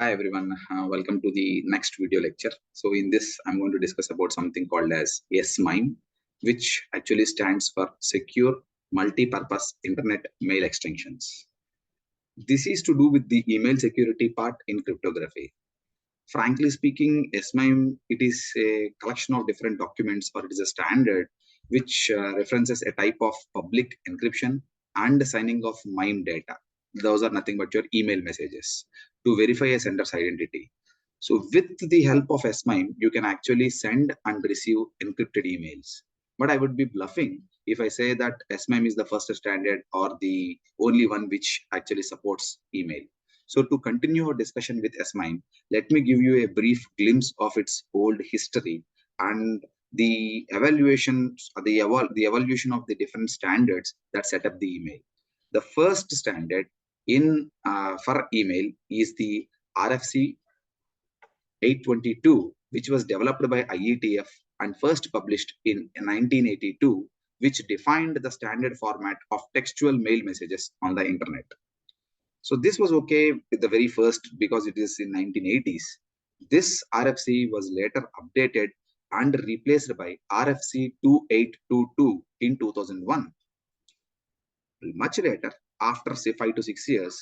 Hi everyone, welcome to the next video lecture. So in this, I'm going to discuss about something called as MIME, which actually stands for Secure Multi-Purpose Internet Mail Extensions. This is to do with the email security part in cryptography. Frankly speaking, MIME, it is a collection of different documents, or it is a standard which references a type of public encryption and signing of MIME data. Those are nothing but your email messages to verify a sender's identity. So with the help of MIME, you can actually send and receive encrypted emails. But I would be bluffing if I say that MIME is the first standard or the only one which actually supports email. So to continue our discussion with MIME, let me give you a brief glimpse of its old history and the evaluation of the different standards that set up the email. The first standard in for email is the RFC 822, which was developed by IETF and first published in 1982, which defined the standard format of textual mail messages on the internet. So this was okay with the very first because it is in 1980s. This RFC was later updated and replaced by RFC 2822 in 2001. Much later, after say 5 to 6 years,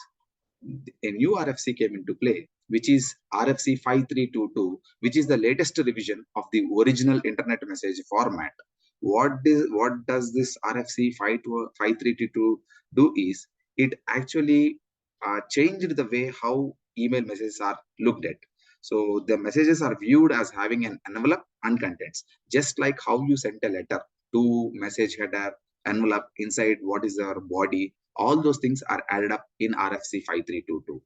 a new RFC came into play, which is RFC 5322, which is the latest revision of the original internet message format. What does this RFC 5322 do is, it actually changed the way how email messages are looked at. So the messages are viewed as having an envelope and contents, just like how you sent a letter to message header, envelope, inside what is our body. All those things are added up in RFC 5322.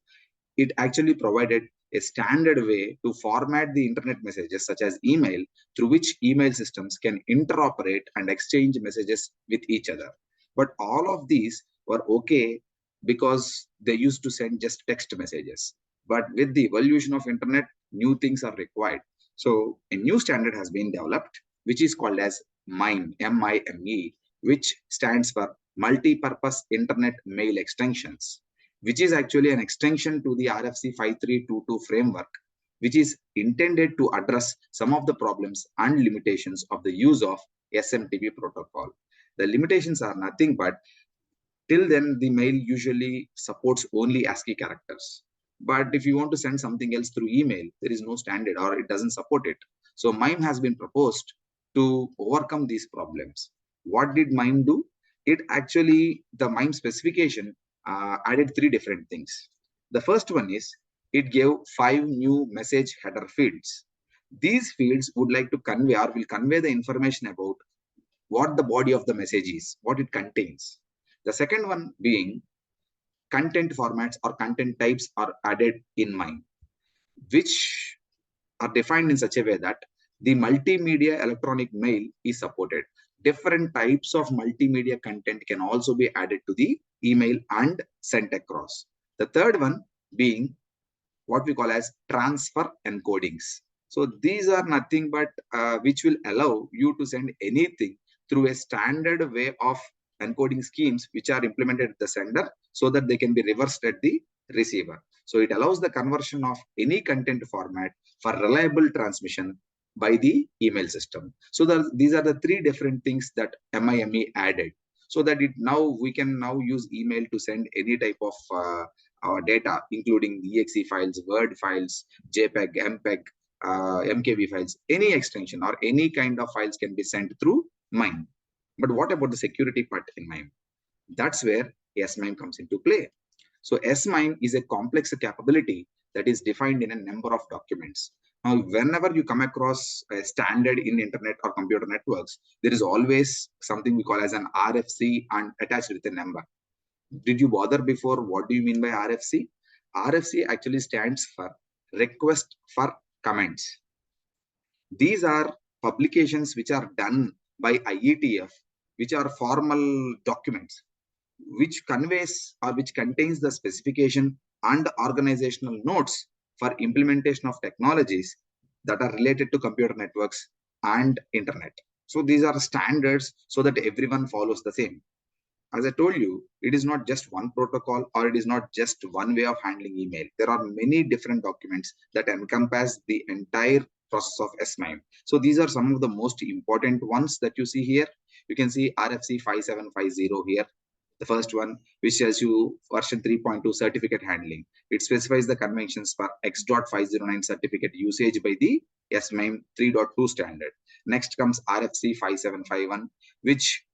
It actually provided a standard way to format the internet messages such as email, through which email systems can interoperate and exchange messages with each other. But all of these were okay because they used to send just text messages. But with the evolution of internet, new things are required. So a new standard has been developed, which is called as MIME, M-I-M-E, which stands for Multi-Purpose Internet Mail Extensions, which is actually an extension to the RFC 5322 framework, which is intended to address some of the problems and limitations of the use of SMTP protocol. The limitations are nothing but, till then, the mail usually supports only ASCII characters. But if you want to send something else through email, there is no standard or it doesn't support it. So MIME has been proposed to overcome these problems. What did MIME do? It actually, the MIME specification added 3 different things. The first one is, it gave 5 new message header fields. These fields would like to convey or will convey the information about what the body of the message is, what it contains. The second one being, content formats or content types are added in MIME, which are defined in such a way that the multimedia electronic mail is supported. Different types of multimedia content can also be added to the email and sent across. The third one being what we call as transfer encodings. So these are nothing but which will allow you to send anything through a standard way of encoding schemes which are implemented at the sender, so that they can be reversed at the receiver. So it allows the conversion of any content format for reliable transmission by the email system. So these are the 3 different things that MIME added, so that we can now use email to send any type of data, including exe files, Word files, JPEG, MPEG, MKV files. Any extension or any kind of files can be sent through MIME. But what about the security part in MIME? That's where MIME comes into play. So MIME is a complex capability that is defined in a number of documents. Now, whenever you come across a standard in internet or computer networks, there is always something we call as an RFC and attached with a number. Did you bother before? What do you mean by RFC? RFC actually stands for Request for Comments. These are publications which are done by IETF, which are formal documents, which conveys or which contains the specification and organizational notes for implementation of technologies that are related to computer networks and internet. So these are standards so that everyone follows the same. as I told you, it is not just one protocol or it is not just one way of handling email. There are many different documents that encompass the entire process of SMIME. So these are some of the most important ones that you see here. You can see RFC 5750 here. The first one, which tells you version 3.2 certificate handling. It specifies the conventions for X.509 certificate usage by the SMIME 3.2 standard. Next comes RFC 5751, which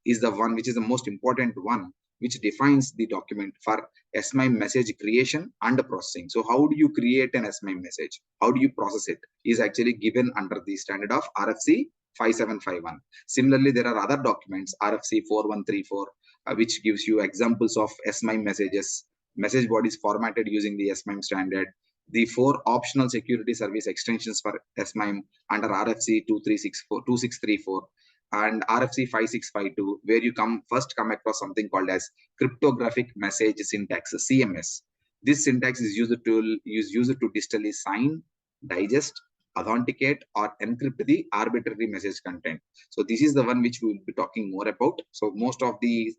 is the one which is the most important one, which defines the document for SMIME message creation and processing. So how do you create an SMIME message? How do you process it? Is actually given under the standard of RFC 5751. Similarly, there are other documents, RFC 4134, which gives you examples of SMIME messages, message bodies formatted using the SMIME standard, the 4 optional security service extensions for SMIME under RFC 2634 and RFC 5652, where you come across something called as cryptographic message syntax, CMS. This syntax is used to digitally sign, digest, authenticate, or encrypt the arbitrary message content. So this is the one which we will be talking more about. So most of the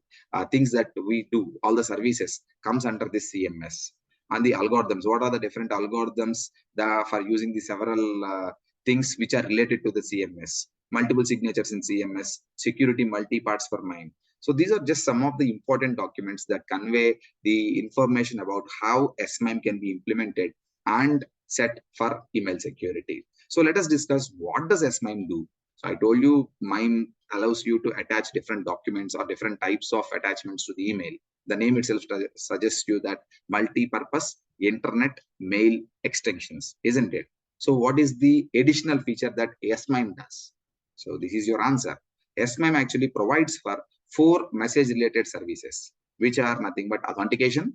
things that we do, all the services comes under this CMS. And the algorithms, what are the different algorithms that for using the several things which are related to the CMS? Multiple signatures in CMS, security multi-parts for MIME. So these are just some of the important documents that convey the information about how SMIME can be implemented and set for email security. So let us discuss, what does SMIME do? So I told you MIME allows you to attach different documents or different types of attachments to the email. The name itself suggests you that multi-purpose internet mail extensions, isn't it? So what is the additional feature that SMIME does? So this is your answer. SMIME actually provides for 4 message-related services, which are nothing but authentication,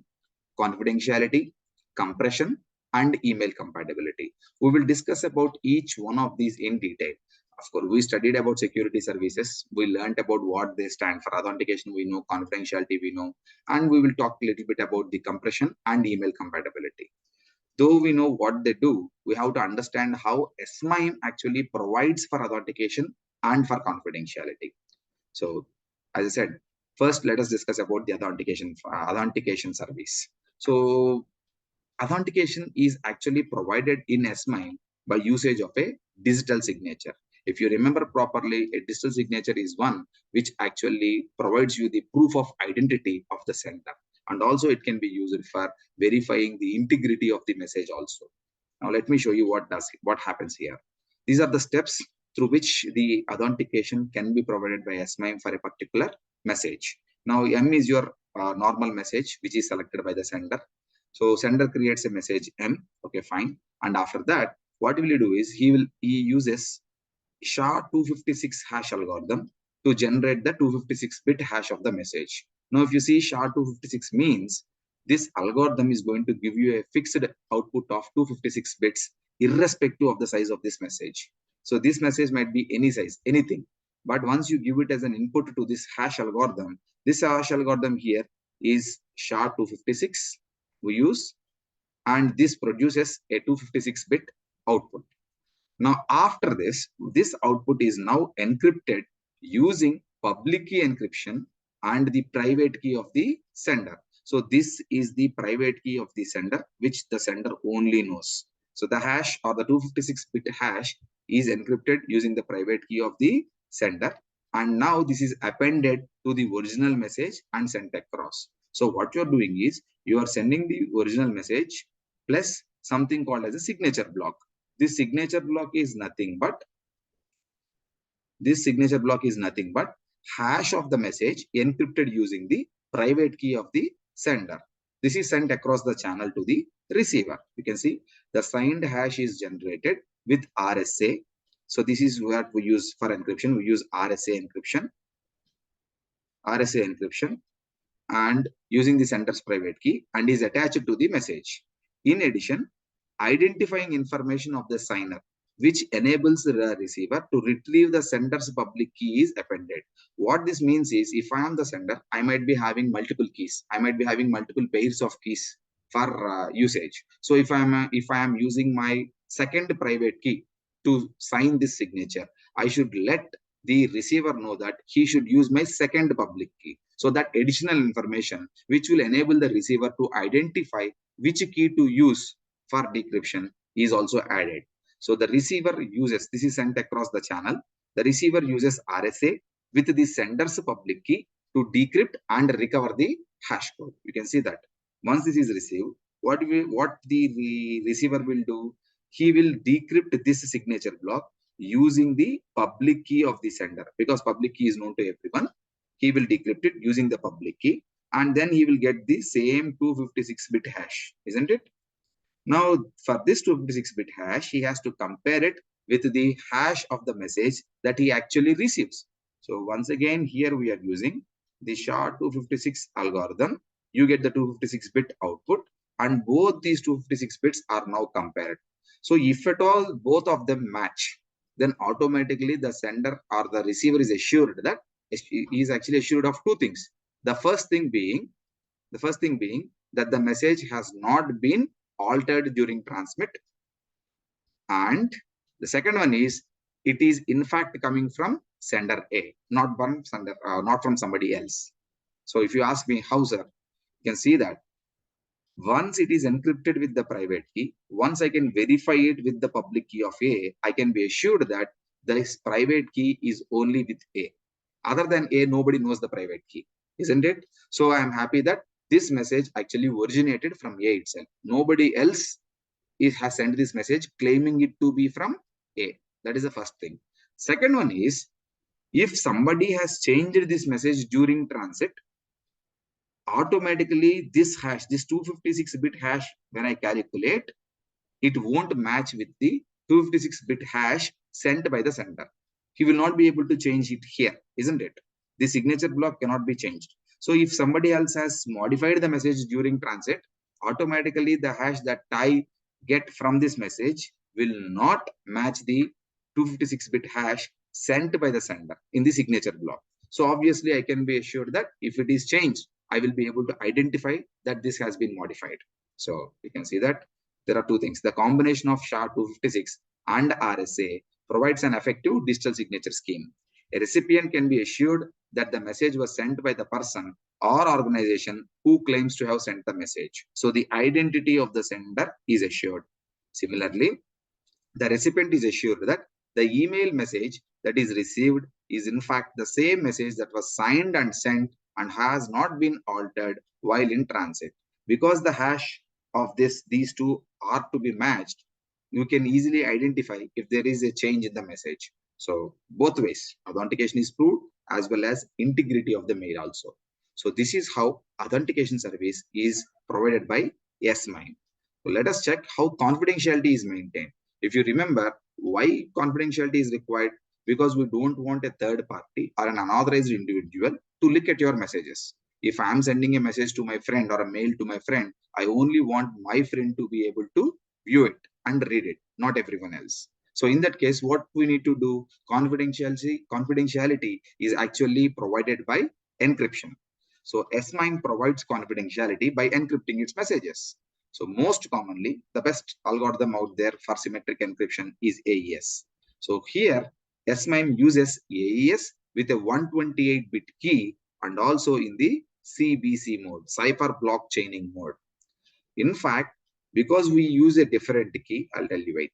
confidentiality, compression, and email compatibility. We will discuss about each one of these in detail. Of course, we studied about security services. We learned about what they stand for. Authentication, we know. Confidentiality, we know. And we will talk a little bit about the compression and email compatibility. Though we know what they do, we have to understand how SMIME actually provides for authentication and for confidentiality. So, as I said, first let us discuss about the authentication service. So, authentication is actually provided in SMIME by usage of a digital signature. If you remember properly, a digital signature is one which actually provides you the proof of identity of the sender. And also it can be used for verifying the integrity of the message also. Now let me show you what happens here. These are the steps through which the authentication can be provided by SMIME for a particular message. Now M is your normal message which is selected by the sender. So sender creates a message M, okay, fine. And after that, what will he do is he uses SHA-256 hash algorithm to generate the 256-bit hash of the message. Now, if you see SHA-256 means this algorithm is going to give you a fixed output of 256 bits irrespective of the size of this message. So this message might be any size, anything. But once you give it as an input to this hash algorithm, this hash algorithm here is SHA-256 we use, and this produces a 256-bit output. Now, after this output is now encrypted using public key encryption and the private key of the sender. So this is the private key of the sender, which the sender only knows. So the hash or the 256-bit hash is encrypted using the private key of the sender. And now this is appended to the original message and sent across. So what you're doing is you are sending the original message plus something called as a signature block. This signature block is nothing but hash of the message encrypted using the private key of the sender. This is sent across the channel to the receiver. You can see the signed hash is generated with RSA. So this is what we use for encryption. We use RSA encryption and using the sender's private key and is attached to the message. In addition, identifying information of the signer, which enables the receiver to retrieve the sender's public key is appended. What this means is, if I am the sender, I might be having multiple keys. I might be having multiple pairs of keys for usage. So if I am using my second private key to sign this signature, I should let the receiver know that he should use my second public key. So that additional information, which will enable the receiver to identify which key to use for decryption, is also added. So the receiver uses, this is sent across the channel. The receiver uses RSA with the sender's public key to decrypt and recover the hash code. You can see that once this is received, what the receiver will do, he will decrypt this signature block using the public key of the sender, because public key is known to everyone. He will decrypt it using the public key, and then he will get the same 256-bit hash, isn't it? Now, for this 256-bit hash, he has to compare it with the hash of the message that he actually receives. So once again, here we are using the SHA-256 algorithm. You get the 256-bit output, and both these 256 bits are now compared. So if at all both of them match, then automatically the sender or the receiver is assured that he is actually assured of two things. The first thing being that the message has not been altered during transmit, and the second one is it is in fact coming from sender A, not from somebody else. So if you ask me how, sir, you can see that once it is encrypted with the private key, once I can verify it with the public key of A, I can be assured that this private key is only with A. Other than A, nobody knows the private key, isn't it? So I am happy that this message actually originated from A itself. Nobody else has sent this message claiming it to be from A. That is the first thing. Second one is, if somebody has changed this message during transit, automatically this hash, this 256-bit hash, when I calculate, it won't match with the 256-bit hash sent by the sender. He will not be able to change it here, isn't it? The signature block cannot be changed. So if somebody else has modified the message during transit, automatically the hash that I get from this message will not match the 256-bit hash sent by the sender in the signature block. So obviously I can be assured that if it is changed, I will be able to identify that this has been modified. So you can see that there are two things. The combination of SHA-256 and RSA provides an effective digital signature scheme. A recipient can be assured that the message was sent by the person or organization who claims to have sent the message. So the identity of the sender is assured. Similarly, the recipient is assured that the email message that is received is in fact the same message that was signed and sent and has not been altered while in transit. Because the hash of these two are to be matched, you can easily identify if there is a change in the message. So both ways, authentication is proved as well as integrity of the mail also. So this is how authentication service is provided by MIME. So let us check how confidentiality is maintained. If you remember why confidentiality is required, because we don't want a third party or an unauthorized individual to look at your messages. If I am sending a message to my friend or a mail to my friend, I only want my friend to be able to view it and read it, not everyone else. So in that case, what we need to do, confidentiality is actually provided by encryption. So MIME provides confidentiality by encrypting its messages. So most commonly, the best algorithm out there for symmetric encryption is AES. So here, MIME uses AES with a 128-bit key and also in the CBC mode, cipher block chaining mode. In fact, because we use a different key, I'll tell you wait.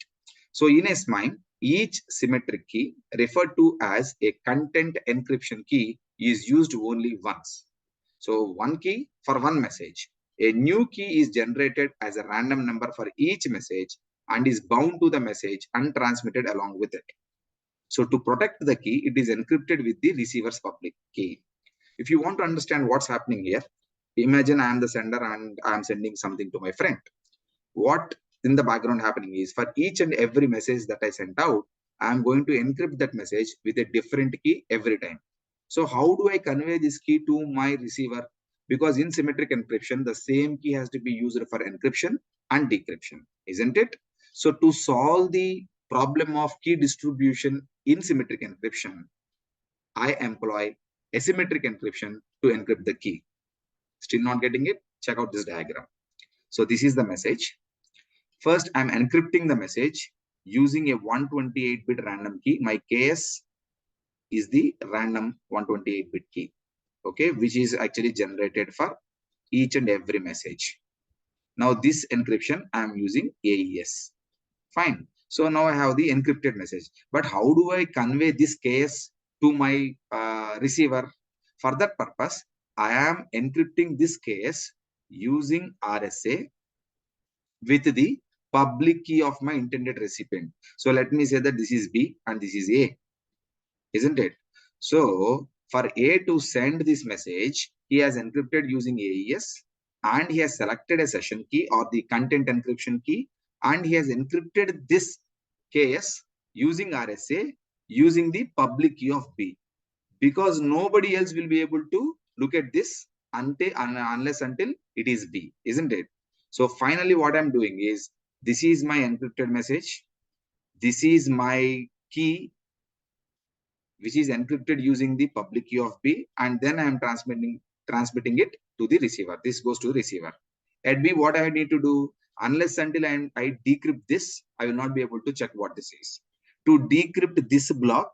So in MIME, each symmetric key referred to as a content encryption key is used only once. So one key for one message. A new key is generated as a random number for each message and is bound to the message and transmitted along with it. So to protect the key, it is encrypted with the receiver's public key. If you want to understand what's happening here, imagine I am the sender and I am sending something to my friend. What in the background happening is, for each and every message that I sent out, I am going to encrypt that message with a different key every time. So how do I convey this key to my receiver? Because in symmetric encryption, the same key has to be used for encryption and decryption, isn't it? So to solve the problem of key distribution in symmetric encryption, I employ asymmetric encryption to encrypt the key. Still not getting it? Check out this diagram. So this is the message. First, I'm encrypting the message using a 128-bit random key. My KS is the random 128-bit key. okay, which is actually generated for each and every message. Now this encryption I am using AES. Fine. So now I have the encrypted message. But how do I convey this case to my receiver? For that purpose, I am encrypting this case using RSA with the public key of my intended recipient. So let me say that this is B and this is A, isn't it? So for A to send this message, he has encrypted using AES and he has selected a session key or the content encryption key, and he has encrypted this case using RSA using the public key of B, because nobody else will be able to look at this unless until it is B, isn't it? So finally what I'm doing is, this is my encrypted message, this is my key which is encrypted using the public key of B, and then I am transmitting it to the receiver. This goes to the receiver. At B, what I need to do, unless until I decrypt this, I will not be able to check what this is. To decrypt this block,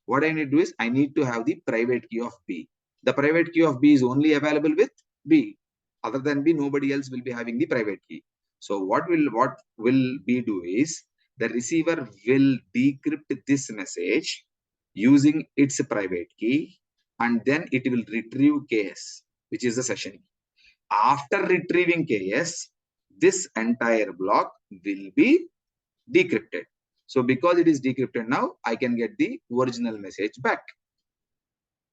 what I need to do is I need to have the private key of B. The private key of B is only available with B. Other than B, nobody else will be having the private key. So what will B do is, the receiver will decrypt this message using its private key, and then it will retrieve KS, which is the session key. After retrieving KS, this entire block will be decrypted. So because it is decrypted now, I can get the original message back.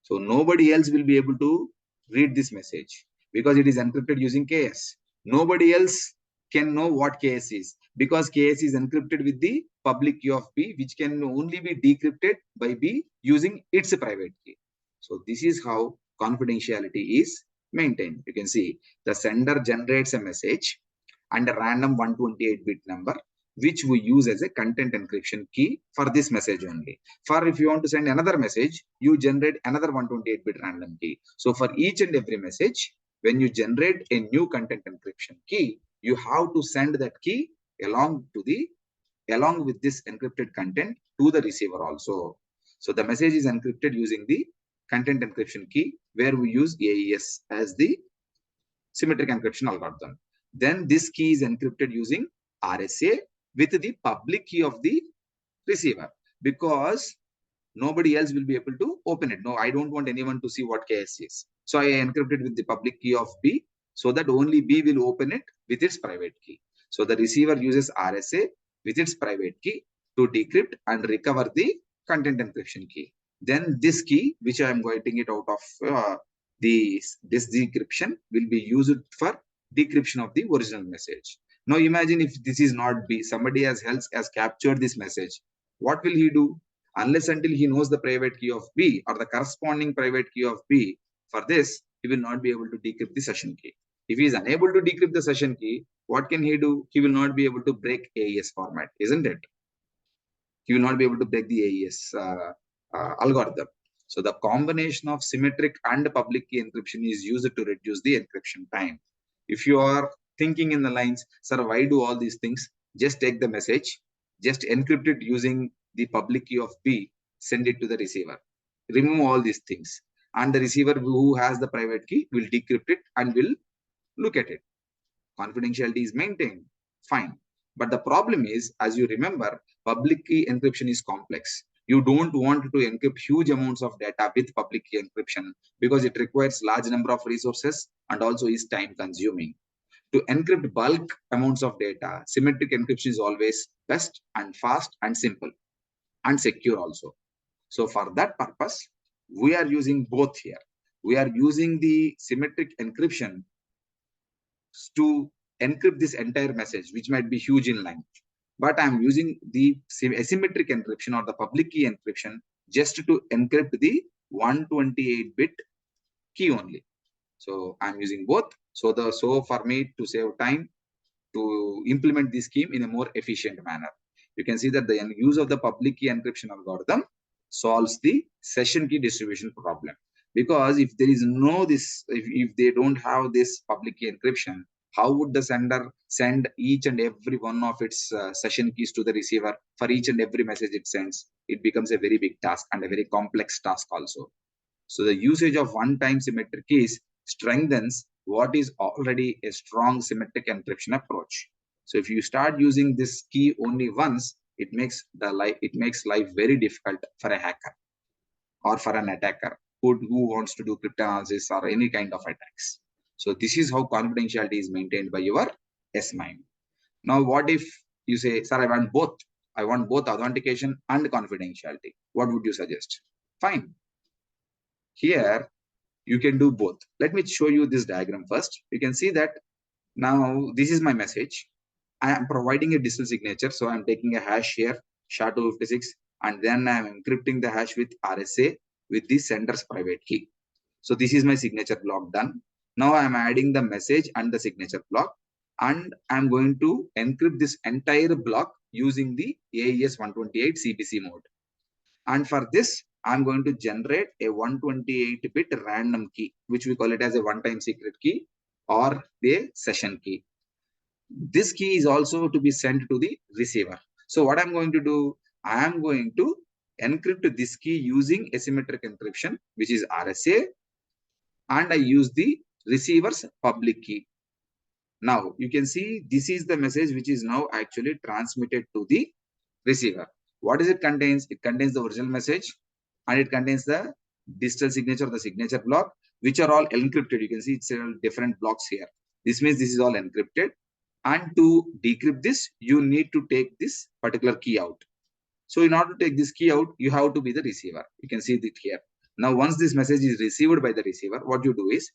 So nobody else will be able to read this message because it is encrypted using KS. Nobody else can know what KS is because KS is encrypted with the public key of B, which can only be decrypted by B using its private key. So this is how confidentiality is maintained. You can see the sender generates a message and a random 128-bit number, which we use as a content encryption key for this message only. For if you want to send another message, you generate another 128-bit random key. So for each and every message, when you generate a new content encryption key, you have to send that key along with this encrypted content to the receiver also. So the message is encrypted using the content encryption key, where we use AES as the symmetric encryption algorithm. Then this key is encrypted using RSA with the public key of the receiver, because nobody else will be able to open it. No, I don't want anyone to see what KS is. So I encrypt it with the public key of B, so that only B will open it with its private key. So the receiver uses RSA with its private key to decrypt and recover the content encryption key. Then this key, which I am getting it out of this decryption, will be used for decryption of the original message. Now imagine if this is not B, somebody else has captured this message. What will he do? Unless until he knows the private key of B or the corresponding private key of B, for this, he will not be able to decrypt the session key. If he is unable to decrypt the session key, what can he do? He will not be able to break AES format, isn't it? He will not be able to break the AES algorithm. So the combination of symmetric and public key encryption is used to reduce the encryption time. If you are thinking in the lines, sir, why do all these things? Just take the message, just encrypt it using the public key of B, send it to the receiver. Remove all these things. And the receiver who has the private key will decrypt it and will look at it. Confidentiality is maintained. Fine. But the problem is, as you remember, public key encryption is complex. You don't want to encrypt huge amounts of data with public key encryption because it requires large number of resources and also is time consuming. To encrypt bulk amounts of data, symmetric encryption is always best and fast and simple and secure also. So for that purpose, we are using both here. We are using the symmetric encryption to encrypt this entire message, which might be huge in length. But I'm using the asymmetric encryption or the public key encryption just to encrypt the 128-bit key only. So I'm using both. So for me to save time to implement this scheme in a more efficient manner. You can see that the use of the public key encryption algorithm solves the session key distribution problem. Because if there is if they don't have this public key encryption, how would the sender send each and every one of its session keys to the receiver for each and every message it sends? it becomes a very big task and a very complex task also. So the usage of one-time symmetric keys strengthens what is already a strong symmetric encryption approach. So if you start using this key only once, it makes life very difficult for a hacker or for an attacker who wants to do cryptanalysis or any kind of attacks. So this is how confidentiality is maintained by your SMIME. Now, what if you say, sir, I want both. I want both authentication and confidentiality. What would you suggest? Fine. Here, you can do both. Let me show you this diagram first. You can see that now this is my message. I am providing a digital signature. So I'm taking a hash here, SHA-256, and then I'm encrypting the hash with RSA with the sender's private key. So this is my signature block done. Now I'm adding the message and the signature block, and I'm going to encrypt this entire block using the AES 128 CBC mode. And for this, I'm going to generate a 128-bit random key, which we call it as a one-time secret key or a session key. This key is also to be sent to the receiver. So what I'm going to do, I am going to encrypt this key using asymmetric encryption, which is RSA, and I use the receiver's public key. Now you can see this is the message which is now actually transmitted to the receiver. What does it contains? It contains the original message and it contains the digital signature, the signature block, which are all encrypted. You can see it's different blocks here. This means this is all encrypted. And to decrypt this, you need to take this particular key out. So in order to take this key out, you have to be the receiver. You can see it here. Now, once this message is received by the receiver, what you do is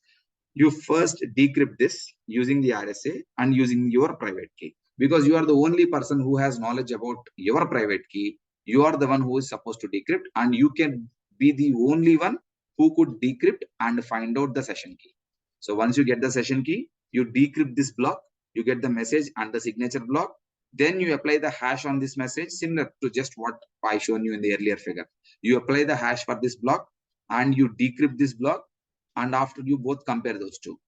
you first decrypt this using the RSA and using your private key. Because you are the only person who has knowledge about your private key. You are the one who is supposed to decrypt, and you can be the only one who could decrypt and find out the session key. So once you get the session key, you decrypt this block, you get the message and the signature block. Then you apply the hash on this message, similar to just what I shown you in the earlier figure. You apply the hash for this block and you decrypt this block. And after you both compare those two.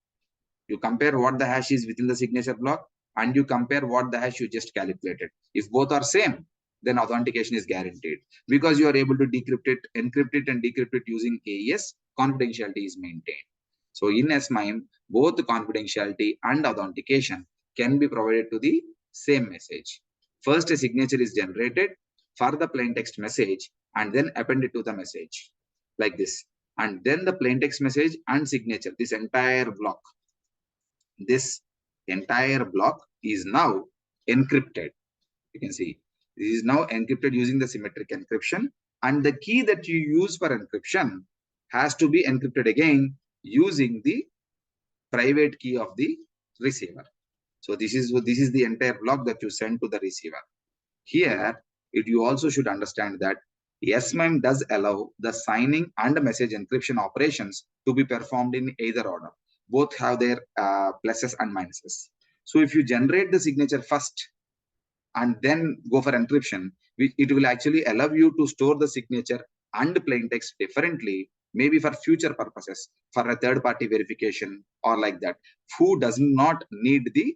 You compare what the hash is within the signature block and you compare what the hash you just calculated. If both are same, then authentication is guaranteed. Because you are able to decrypt it, encrypt it and decrypt it using AES, confidentiality is maintained. So in SMIME, both confidentiality and authentication can be provided to the same message. First, a signature is generated for the plain text message and then appended to the message like this. And then the plain text message and signature, this entire block is now encrypted. You can see this is now encrypted using the symmetric encryption, and the key that you use for encryption has to be encrypted again using the private key of the receiver. So this is the entire block that you send to the receiver. Here, you also should understand that SMIME does allow the signing and message encryption operations to be performed in either order. Both have their pluses and minuses. So if you generate the signature first and then go for encryption, it will actually allow you to store the signature and plain text differently, maybe for future purposes, for a third-party verification or like that, who does not need the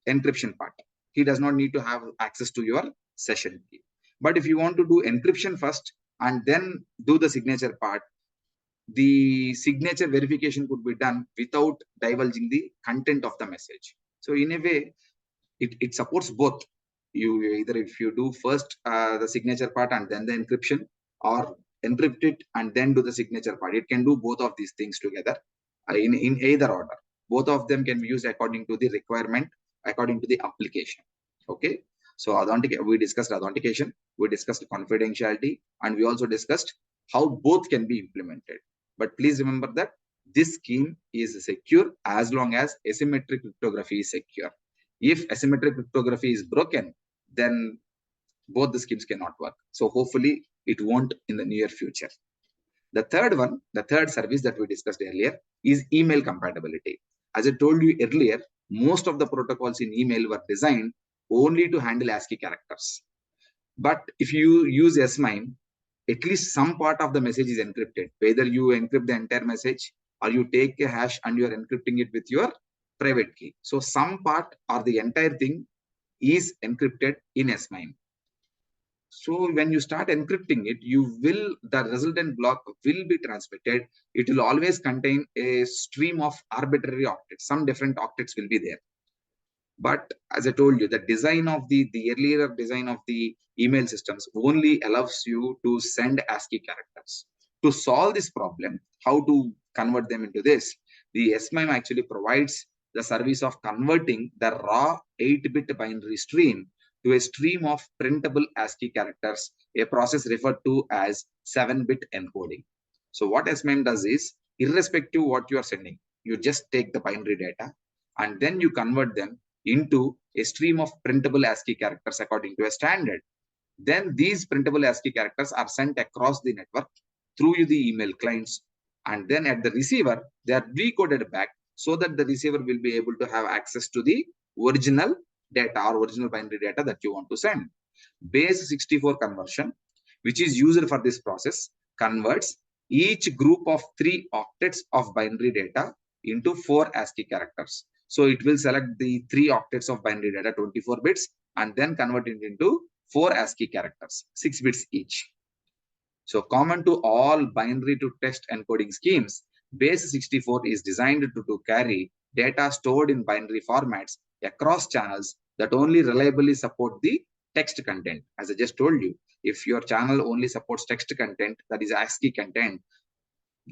encryption part. He does not need to have access to your session key. But if you want to do encryption first and then do the signature part, the signature verification could be done without divulging the content of the message. So in a way, it supports both. If you do first the signature part and then the encryption, or encrypt it and then do the signature part. It can do both of these things together in either order. Both of them can be used according to the requirement, according to the application. Okay. So we discussed authentication, we discussed confidentiality, and we also discussed how both can be implemented. But please remember that this scheme is secure as long as asymmetric cryptography is secure. If asymmetric cryptography is broken, then both the schemes cannot work. So hopefully it won't in the near future. The third service that we discussed earlier is email compatibility. As I told you earlier, most of the protocols in email were designed only to handle ASCII characters. But if you use SMIME, at least some part of the message is encrypted. Whether you encrypt the entire message or you take a hash and you are encrypting it with your private key. So some part or the entire thing is encrypted in SMIME. So when you start encrypting it, the resultant block will be transmitted. It will always contain a stream of arbitrary octets. Some different octets will be there. But as I told you, the design of the earlier design of the email systems only allows you to send ASCII characters. To solve this problem, how to convert them into this, the SMIME actually provides the service of converting the raw 8-bit binary stream to a stream of printable ASCII characters, a process referred to as 7-bit encoding. So what SMIME does is, irrespective of what you are sending, you just take the binary data and then you convert them into a stream of printable ASCII characters according to a standard. Then these printable ASCII characters are sent across the network through the email clients. And then at the receiver, they are decoded back so that the receiver will be able to have access to the original data or original binary data that you want to send. Base 64 conversion, which is used for this process, converts each group of 3 octets of binary data into 4 ASCII characters. So it will select the 3 octets of binary data, 24 bits, and then convert it into 4 ASCII characters, 6 bits each. So common to all binary to text encoding schemes, base 64 is designed to carry data stored in binary formats across channels that only reliably support the text content. As I just told you, if your channel only supports text content, that is ASCII content,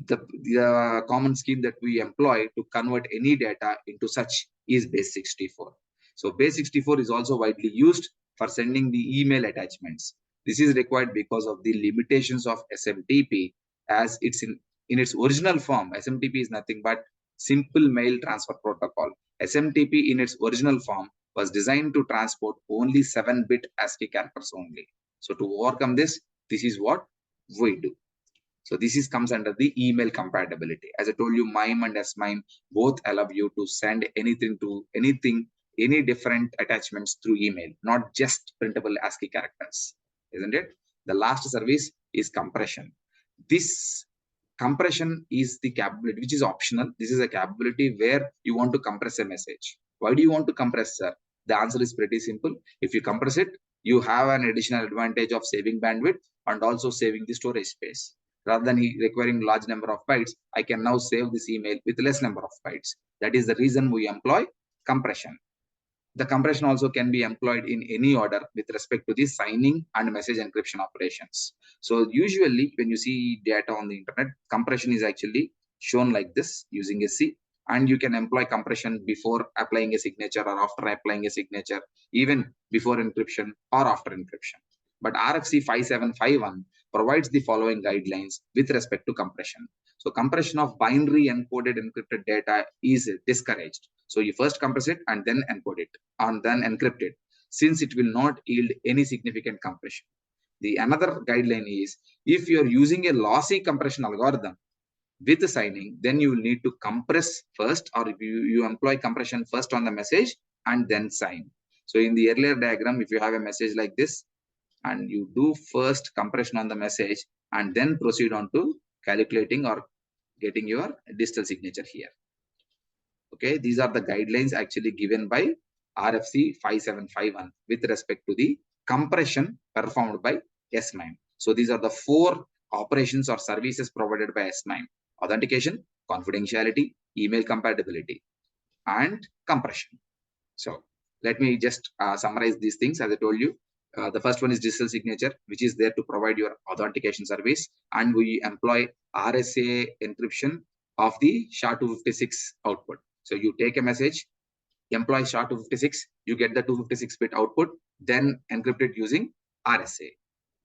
the common scheme that we employ to convert any data into such is base 64. So base 64 is also widely used for sending the email attachments. This is required because of the limitations of SMTP, as it's in its original form. SMTP is nothing but simple mail transfer protocol. SMTP in its original form was designed to transport only 7-bit ASCII characters only. So to overcome this, this is what we do. So this comes under the email compatibility. As I told you, MIME and SMIME both allow you to send anything to anything, any different attachments through email, not just printable ASCII characters, isn't it? The last service is compression. This compression is the capability, which is optional. This is a capability where you want to compress a message. Why do you want to compress, sir? The answer is pretty simple. If you compress it, you have an additional advantage of saving bandwidth and also saving the storage space. Rather than requiring large number of bytes, I can now save this email with less number of bytes. That is the reason we employ compression. The compression also can be employed in any order with respect to the signing and message encryption operations. So usually when you see data on the internet, compression is actually shown like this using a C, and you can employ compression before applying a signature or after applying a signature, even before encryption or after encryption. But RFC 5751 provides the following guidelines with respect to compression. So compression of binary encoded encrypted data is discouraged. So you first compress it and then encode it and then encrypt it, since it will not yield any significant compression. The another guideline is, if you're using a lossy compression algorithm with signing, then you will need to compress first, or if you employ compression first on the message and then sign. So in the earlier diagram, if you have a message like this, and you do first compression on the message and then proceed on to calculating or getting your digital signature here. Okay, these are the guidelines actually given by RFC 5751 with respect to the compression performed by SMIME. So these are the 4 operations or services provided by SMIME: authentication, confidentiality, email compatibility, and compression. So let me just summarize these things. As I told you, the first one is digital signature, which is there to provide your authentication service, and we employ RSA encryption of the SHA-256 output. So you take a message, employ SHA-256, you get the 256-bit output, then encrypt it using RSA.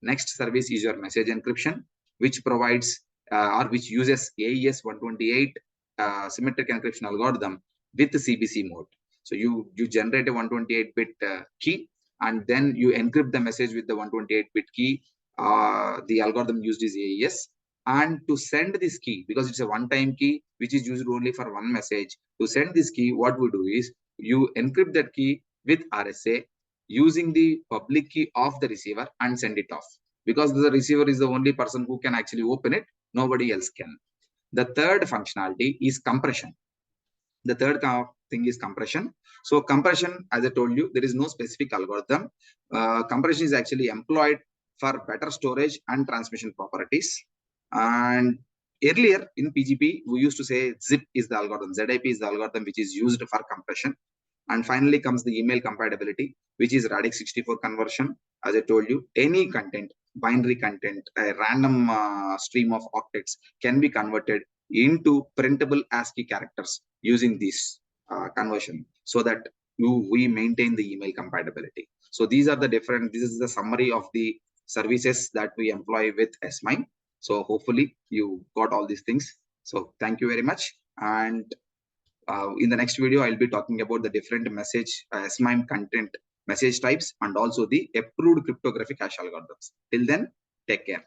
Next service is your message encryption, which provides or which uses AES 128 symmetric encryption algorithm with the CBC mode. So you generate a 128-bit key, and then you encrypt the message with the 128-bit key. The algorithm used is AES. And to send this key, because it's a one-time key, which is used only for one message, to send this key, what we do is you encrypt that key with RSA using the public key of the receiver and send it off. Because the receiver is the only person who can actually open it, nobody else can. The third functionality is compression. The third thing is compression. So compression, as I told you, there is no specific algorithm. Compression is actually employed for better storage and transmission properties. And earlier in PGP, we used to say ZIP is the algorithm, ZIP is the algorithm which is used for compression. And finally comes the email compatibility, which is radix 64 conversion. As I told you, any content, binary content, a random stream of octets can be converted into printable ASCII characters using this conversion, so that we maintain the email compatibility. So these are the different, this is the summary of the services that we employ with SMIME. So hopefully you got all these things. So thank you very much. And in the next video, I'll be talking about the different message SMIME content message types and also the approved cryptographic hash algorithms. Till then, take care.